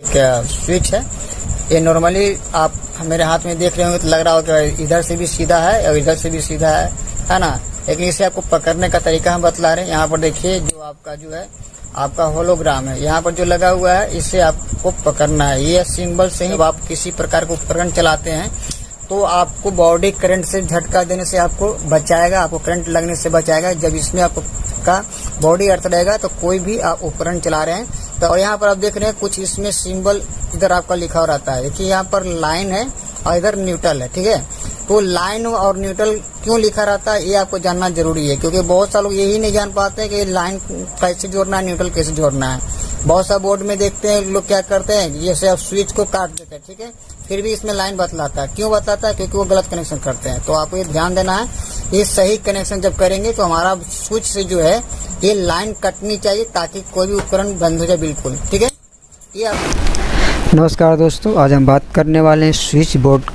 Switch है। ये normally आप मेरे हाथ में देख रहे होंगे तो लग रहा होगा इधर से भी सीधा है और इधर से भी सीधा है ना। लेकिन इसे आपको पकड़ने का तरीका हम बतला रहे हैं। यहाँ पर देखिए जो आपका जो है आपका होलोग्राम है, यहाँ पर जो लगा हुआ है इसे आपको पकड़ना है। ये सिंबल से ही आप किसी प्रकार का उपकरण चलाते हैं तो आपको बॉडी करंट से झटका देने से आपको बचाएगा, आपको करंट लगने से बचाएगा। जब इसमें आपका बॉडी अर्थ रहेगा तो कोई भी आप उपकरण चला रहे हैं तो। और यहाँ पर आप देख रहे हैं कुछ इसमें सिंबल इधर आपका लिखा हो रहता है। देखिए यहाँ पर लाइन है और इधर न्यूट्रल है, ठीक है। तो लाइन और न्यूट्रल क्यों लिखा रहता है ये आपको जानना जरूरी है, क्योंकि बहुत सारे लोग यही नहीं जान पाते हैं कि लाइन कैसे जोड़ना है, न्यूट्रल कैसे जोड़ना है। बहुत सा बोर्ड में देखते हैं लोग क्या करते हैं, जैसे आप स्विच को काट देते हैं, ठीक है, फिर भी इसमें लाइन बतलाता है। क्यों बतलाता है? क्योंकि वो गलत कनेक्शन करते हैं। तो आपको ये ध्यान देना है, ये सही कनेक्शन जब करेंगे तो हमारा स्विच से जो है ये लाइन कटनी चाहिए ताकि कोई भी उपकरण बंद हो जाए बिल्कुल, ठीक है। ये आप नमस्कार दोस्तों, आज हम बात करने वाले हैं स्विच बोर्ड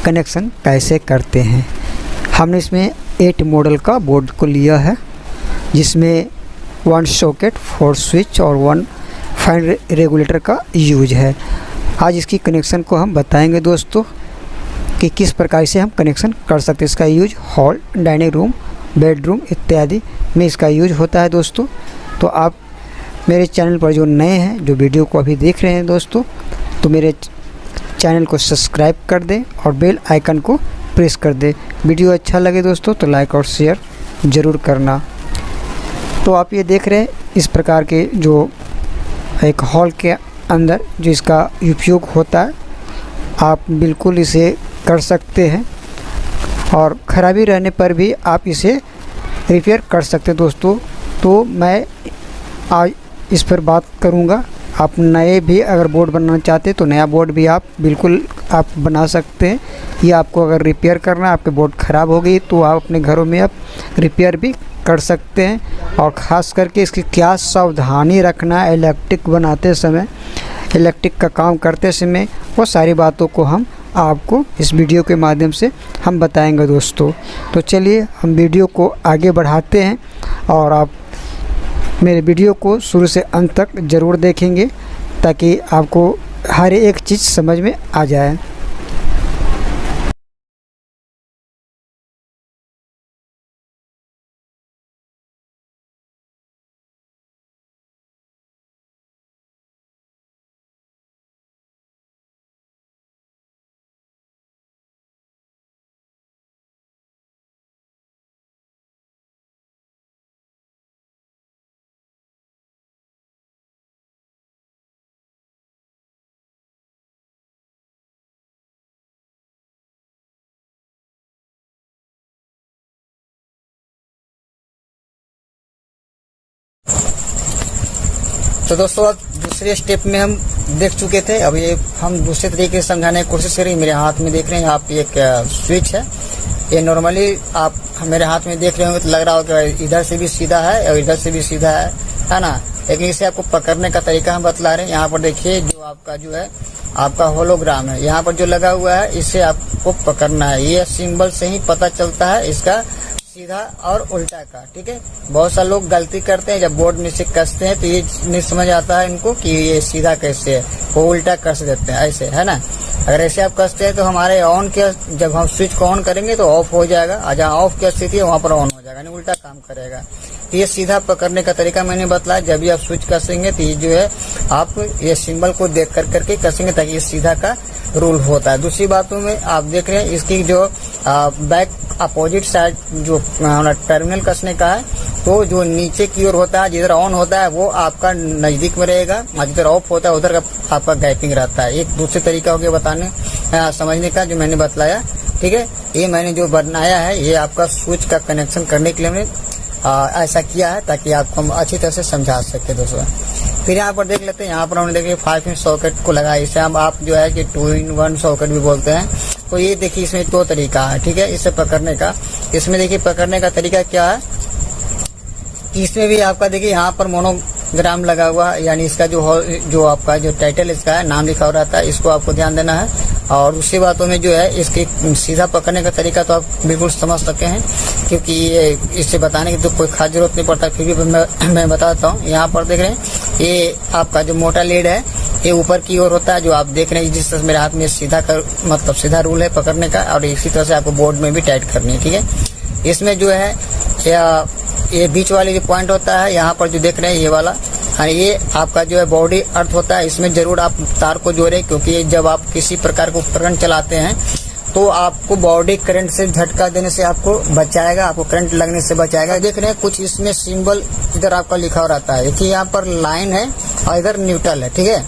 कनेक्शन कैसे करते हैं। हमने इसमें 8 मॉडल का बोर्ड को लिया है, जिसमें 1 सॉकेट 4 स्विच और 1 फैन रेगुलेटर का यूज है। आज इसकी कनेक्शन को हम बताएंगे दोस्तों कि किस प्रकार से हम कनेक्शन कर सकते हैं। इसका use hall, dining room, bedroom इत्यादि में इसका यूज होता है दोस्तों। तो आप मेरे चैनल पर जो नए हैं, जो वीडियो को अभी देख रहे हैं दोस्तों, तो मेरे चैनल को सब्सक्राइब कर दें और बेल आइकन को प्रेस कर दें। वीडियो अच्छा लगे दोस्तों तो लाइक और शेयर ज़रूर करना। तो आप ये देख रहे हैं इस प्रकार के जो एक हॉल के अंदर जो इसका उपयोग होता है, आप बिल्कुल इसे कर सकते हैं और ख़राबी रहने पर भी आप इसे रिपेयर कर सकते हैं दोस्तों। तो मैं आज इस पर बात करूंगा। आप नए भी अगर बोर्ड बनाना चाहते हैं तो नया बोर्ड भी आप बिल्कुल आप बना सकते हैं। ये आपको अगर रिपेयर करना है, आपके बोर्ड ख़राब हो गई तो आप अपने घरों में आप रिपेयर भी कर सकते हैं। और ख़ास करके इसकी क्या सावधानी रखना है इलेक्ट्रिक बनाते समय, इलेक्ट्रिक का काम करते समय, वो सारी बातों को हम आपको इस वीडियो के माध्यम से हम बताएंगे दोस्तों। तो चलिए हम वीडियो को आगे बढ़ाते हैं और आप मेरे वीडियो को शुरू से अंत तक ज़रूर देखेंगे ताकि आपको हर एक चीज़ समझ में आ जाए। तो दोस्तों अब दूसरे स्टेप में हम देख चुके थे। अब ये हम दूसरे तरीके से समझाने की कोशिश करेंगे। मेरे हाथ में देख रहे हैं आप एक स्विच है। ये नॉर्मली आप मेरे हाथ में देख रहे होंगे तो लग रहा होगा इधर से भी सीधा है और इधर से भी सीधा है ना। लेकिन इसे आपको पकड़ने का तरीका हम बतला रहे हैं। यहाँ पर देखिए जो आपका जो है आपका होलोग्राम है, यहाँ पर जो लगा हुआ है इसे आपको पकड़ना है। ये सिंबल से ही पता चलता है इसका सीधा और उल्टा का, ठीक है। बहुत सारे लोग गलती करते हैं, जब बोर्ड नीचे कसते हैं तो ये नहीं समझ आता है इनको कि ये सीधा कैसे है, वो उल्टा कस देते हैं ऐसे, है ना। अगर ऐसे आप कसते हैं तो हमारे ऑन के जब हम स्विच को ऑन करेंगे तो ऑफ हो जाएगा, और जहाँ ऑफ की स्थिति है वहाँ पर ऑन हो जाएगा, नहीं उल्टा काम करेगा। तो ये सीधा पकड़ने का तरीका मैंने बताया। जब भी आप स्विच कसेंगे तो ये जो है आप ये सिंबल को देख करके कसेंगे ताकि ये सीधा का रूल होता है। दूसरी बातों में आप देख रहे हैं इसकी जो बैक अपोजिट साइड जो टर्मिनल कसने का है, तो जो नीचे की ओर होता है जिधर ऑन होता है वो आपका नजदीक में रहेगा, और जिधर ऑफ होता है उधर का आपका गैपिंग रहता है। एक दूसरे तरीका हो गया बताने समझने का जो मैंने बतलाया, ठीक है। ये मैंने जो बनाया है ये आपका स्विच का कनेक्शन करने के लिए मैंने ऐसा किया है ताकि आपको हम अच्छी तरह से समझा सके दोस्तों। फिर यहाँ पर देख लेते हैं, यहाँ पर हमने देखिए 5 इंच सॉकेट को लगाया। इसे हम आप जो है कि 2-in-1 सॉकेट भी बोलते हैं। तो ये देखिए इसमें 2 तरीका है, ठीक है, इसे पकड़ने का। इसमें देखिए पकड़ने का तरीका क्या है, इसमें भी आपका देखिए यहाँ पर मोनोग्राम लगा हुआ है, यानी इसका जो आपका जो टाइटल इसका है, नाम लिखा हो रहता है, इसको आपको ध्यान देना है। और दूसरी बातों में जो है इसकी सीधा पकड़ने का तरीका तो आप बिल्कुल समझ सकते हैं, क्योंकि ये इससे बताने की तो कोई खास जरूरत नहीं पड़ता, फिर भी मैं बताता हूँ। यहाँ पर देख रहे हैं ये आपका जो मोटा लीड है ये ऊपर की ओर होता है, जो आप देख रहे हैं जिस तरह मेरे हाथ में सीधा कर मतलब सीधा रूल है पकड़ने का, और इसी तरह से आपको बोर्ड में भी टाइट करनी है। ठीक है, इसमें जो है ये बीच वाले जो पॉइंट होता है यहाँ पर जो देख रहे हैं ये वाला, हाँ, ये आपका जो है बॉडी अर्थ होता है। इसमें जरूर आप तार को जोड़े, क्योंकि जब आप किसी प्रकार का उपकरण चलाते हैं तो आपको बॉडी करंट से झटका देने से आपको बचाएगा, आपको करंट लगने से बचाएगा। देख रहे हैं कुछ इसमें सिंबल इधर आपका लिखा हो रहता है कि यहाँ पर लाइन है और इधर न्यूट्रल है। ठीक है,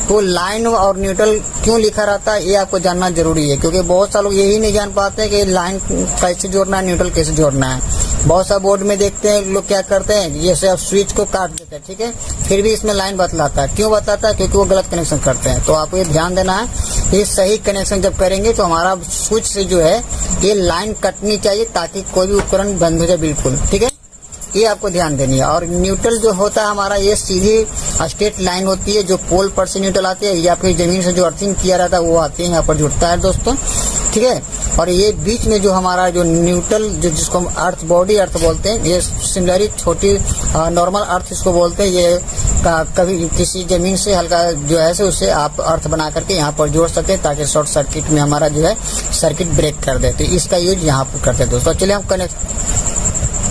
तो लाइन और न्यूट्रल क्यों लिखा रहता है ये आपको जानना जरूरी है, क्योंकि बहुत सारे लोग यही नहीं जान पाते हैं कि लाइन कैसे जोड़ना है, न्यूट्रल कैसे जोड़ना है। बहुत सा बोर्ड में देखते हैं लोग क्या करते हैं, जैसे आप स्विच को काट देते हैं, ठीक है, फिर भी इसमें लाइन बतलाता है। क्यों बताता है? क्योंकि वो गलत कनेक्शन करते हैं। तो आपको ये ध्यान देना है, ये सही कनेक्शन जब करेंगे तो हमारा स्विच से जो है ये लाइन कटनी चाहिए, ताकि कोई भी उपकरण बंद हो जाए बिल्कुल। ठीक है, ये आपको ध्यान देनी है। और न्यूट्रल जो होता है हमारा, ये सीधी स्ट्रेट लाइन होती है, जो पोल पर से न्यूट्रल आती है या फिर जमीन से जो अर्थिंग किया रहता है वो आती है, यहाँ पर जुड़ता है दोस्तों। ठीक है, और ये बीच में जो हमारा जो न्यूट्रल जो जिसको हम अर्थ बॉडी अर्थ बोलते हैं, ये सिमिलरली छोटी नॉर्मल अर्थ इसको बोलते हैं। ये कभी किसी जमीन से हल्का जो है उससे आप अर्थ बना करके यहाँ पर जोड़ सकते हैं, ताकि शॉर्ट सर्किट में हमारा जो है सर्किट ब्रेक कर दे। तो इसका यूज यहाँ पर करते हैं दोस्तों। चलिए हम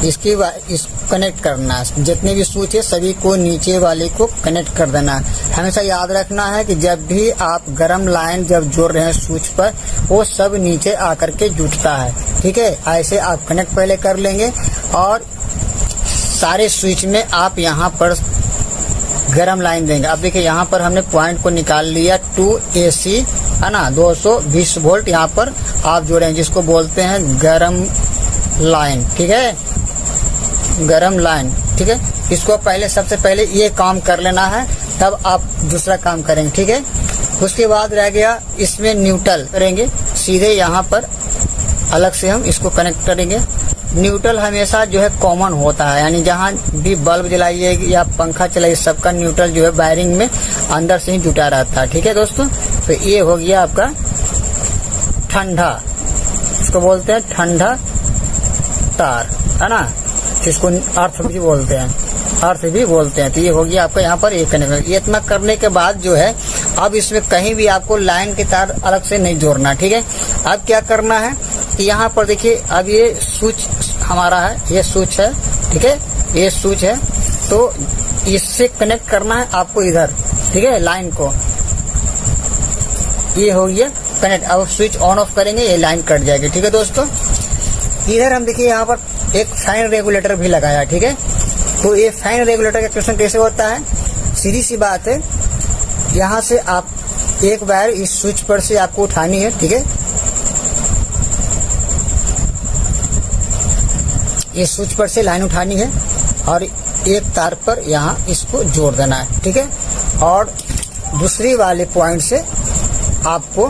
इस कनेक्ट करना है, जितने भी स्विच है सभी को नीचे वाले को कनेक्ट कर देना है। हमेशा याद रखना है कि जब भी आप गर्म लाइन जब जोड़ रहे हैं स्विच पर, वो सब नीचे आकर के जुटता है। ठीक है, ऐसे आप कनेक्ट पहले कर लेंगे, और सारे स्विच में आप यहाँ पर गर्म लाइन देंगे। अब देखिए यहाँ पर हमने पॉइंट को निकाल लिया, 2 AC है ना, 220 वोल्ट यहाँ पर आप जोड़े, जिसको बोलते हैं गर्म लाइन। ठीक है, गरम लाइन। ठीक है, इसको पहले सबसे पहले ये काम कर लेना है, तब आप दूसरा काम करेंगे। ठीक है, उसके बाद रह गया इसमें न्यूट्रल करेंगे, सीधे यहाँ पर अलग से हम इसको कनेक्ट करेंगे। न्यूट्रल हमेशा जो है कॉमन होता है, यानी जहाँ भी बल्ब जलाइए या पंखा चलाइए सबका न्यूट्रल जो है वायरिंग में अंदर से ही जुटा रहता है। ठीक है दोस्तों, तो ये हो गया आपका ठंडा, इसको बोलते हैं ठंडा तार, है ना, जिसको अर्थ भी बोलते हैं, अर्थ भी बोलते हैं। तो ये हो गया आपका यहाँ पर एक कनेक्शन। ये इतना करने के बाद जो है अब इसमें कहीं भी आपको लाइन के तार अलग से नहीं जोड़ना। ठीक है, अब क्या करना है कि यहाँ पर देखिए, अब ये स्विच हमारा है, ये स्विच है। ठीक है, ये स्विच है, तो इससे कनेक्ट करना है आपको इधर। ठीक है, लाइन को, ये हो गया कनेक्ट। अब स्विच ऑन ऑफ करेंगे, ये लाइन कट जाएगी। ठीक है दोस्तों, इधर हम देखिए यहाँ पर एक फैन रेगुलेटर भी लगाया। ठीक है, तो ये फैन रेगुलेटर का कनेक्शन कैसे होता है? सीधी सी बात है, यहाँ से आप एक वायर इस स्विच पर से आपको उठानी है। ठीक है, इस स्विच पर से लाइन उठानी है और एक तार पर यहाँ इसको जोड़ देना है। ठीक है, और दूसरी वाले पॉइंट से आपको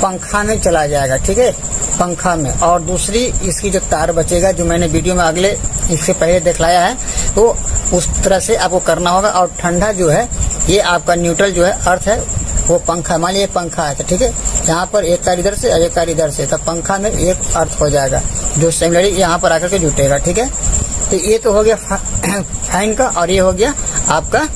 पंखा में चला जाएगा। ठीक है, पंखा में, और दूसरी इसकी जो तार बचेगा, जो मैंने वीडियो में अगले इससे पहले दिखलाया है, तो उस तरह से आपको करना होगा। और ठंडा जो है ये आपका न्यूट्रल जो है अर्थ है, वो पंखा, मान लीजिए पंखा है, ठीक है, यहाँ पर एक तार इधर से और एक तार इधर से, तो पंखा में एक अर्थ हो जाएगा जो सिमिलरली यहाँ पर आकर के जुटेगा। ठीक है, तो ये तो हो गया फैन का, और ये हो गया आपका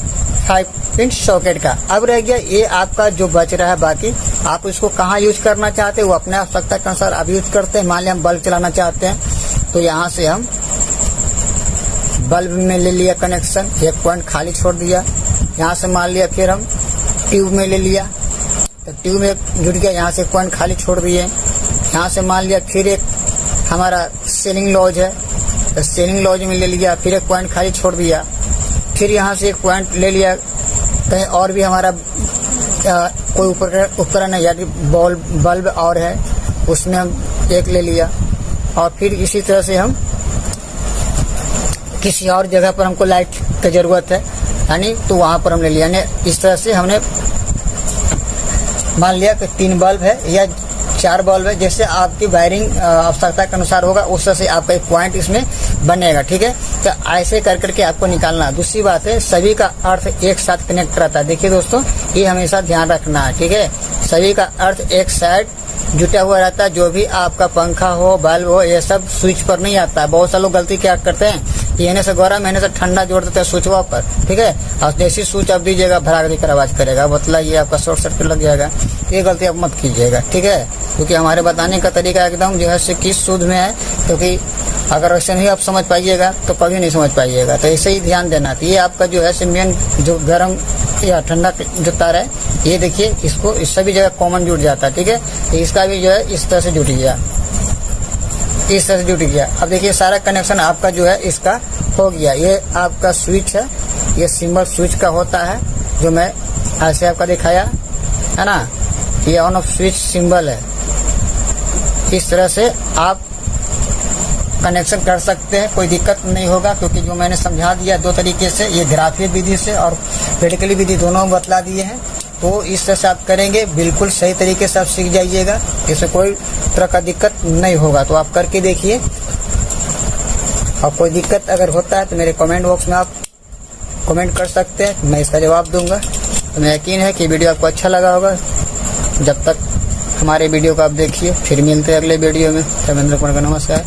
5-पिन सॉकेट का। अब रह गया ये आपका जो बच रहा है, बाकी आप इसको कहाँ यूज करना चाहते हैं वो अपने आवश्यकता के अनुसार आप यूज करते हैं। मान लिया हम बल्ब चलाना चाहते हैं, तो यहाँ से हम बल्ब में ले लिया कनेक्शन, एक पॉइंट खाली छोड़ दिया। यहाँ से मान लिया फिर हम ट्यूब में ले लिया, तो ट्यूब में जुड़ गया, यहाँ से एक पॉइंट खाली छोड़ दिए। यहाँ से मान लिया फिर एक हमारा सेलिंग लॉज है, तो सेलिंग लॉज में ले लिया, फिर एक पॉइंट खाली छोड़ दिया। फिर यहाँ से एक पॉइंट ले लिया, कहीं और भी हमारा कोई उपकरण है, यानी बल्ब और है, उसमें हम एक ले लिया। और फिर इसी तरह से हम किसी और जगह पर हमको लाइट की जरूरत है, यानी तो वहाँ पर हम ले लिया। यानी इस तरह से हमने मान लिया कि 3 बल्ब है या 4 बल्ब है, जैसे आपकी वायरिंग आवश्यकता के अनुसार होगा उस तरह से आपका एक पॉइंट इसमें बनेगा। ठीक है, तो ऐसे कर करके आपको निकालना। दूसरी बात है, सभी का अर्थ एक साथ कनेक्ट रहता है। देखिए दोस्तों, ये हमेशा ध्यान रखना है। ठीक है, सभी का अर्थ एक साइड जुटा हुआ रहता है। जो भी आपका पंखा हो, बल्ब हो, ये सब स्विच पर नहीं आता है। बहुत सारे लोग गलती क्या करते हैं, एने से गरम एने से ठंडा जोड़ देते हैं स्विचवा पर, ठीक है। और जैसी स्विच आप दीजिएगा भड़ाक देकर आवाज करेगा, बतला ये आपका शॉर्ट सर्किट लग जाएगा। ये गलती आप मत कीजिएगा, ठीक है, क्योंकि हमारे बताने का तरीका एकदम जो है से किस शुद्ध में है, क्योंकि अगर वैसे नहीं आप समझ पाइएगा तो कभी नहीं समझ पाइएगा। तो ऐसे ही ध्यान देना। तो ये आपका जो है से मेन जो गर्म या ठंडा जो तार है, ये देखिए इसको इस सभी जगह कॉमन जुट जाता है, ठीक है। तो इसका भी जो है इस तरह से जुट गया, इस तरह से जुट गया। अब देखिए सारा कनेक्शन आपका जो है इसका हो गया। ये आपका स्विच है, ये सिंबल स्विच का होता है जो मैं ऐसे आपका दिखाया है ना, ये ऑन ऑफ स्विच सिंबल है। इस तरह से आप कनेक्शन कर सकते हैं, कोई दिक्कत नहीं होगा, क्योंकि जो मैंने समझा दिया दो तरीके से, ये ग्राफिक विधि से और प्रैक्टिकली विधि दोनों बतला दिए हैं। तो इस तरह से आप करेंगे, बिल्कुल सही तरीके से आप सीख जाइएगा, इसमें कोई तरह का दिक्कत नहीं होगा। तो आप करके देखिए, और कोई दिक्कत अगर होता है तो मेरे कमेंट बॉक्स में आप कमेंट कर सकते हैं, मैं इसका जवाब दूंगा। तो मैं यकीन है कि वीडियो आपको अच्छा लगा होगा। जब तक हमारे वीडियो को आप देखिए, फिर मिलते हैं अगले वीडियो में। धर्मेंद्र कुमार का नमस्कार।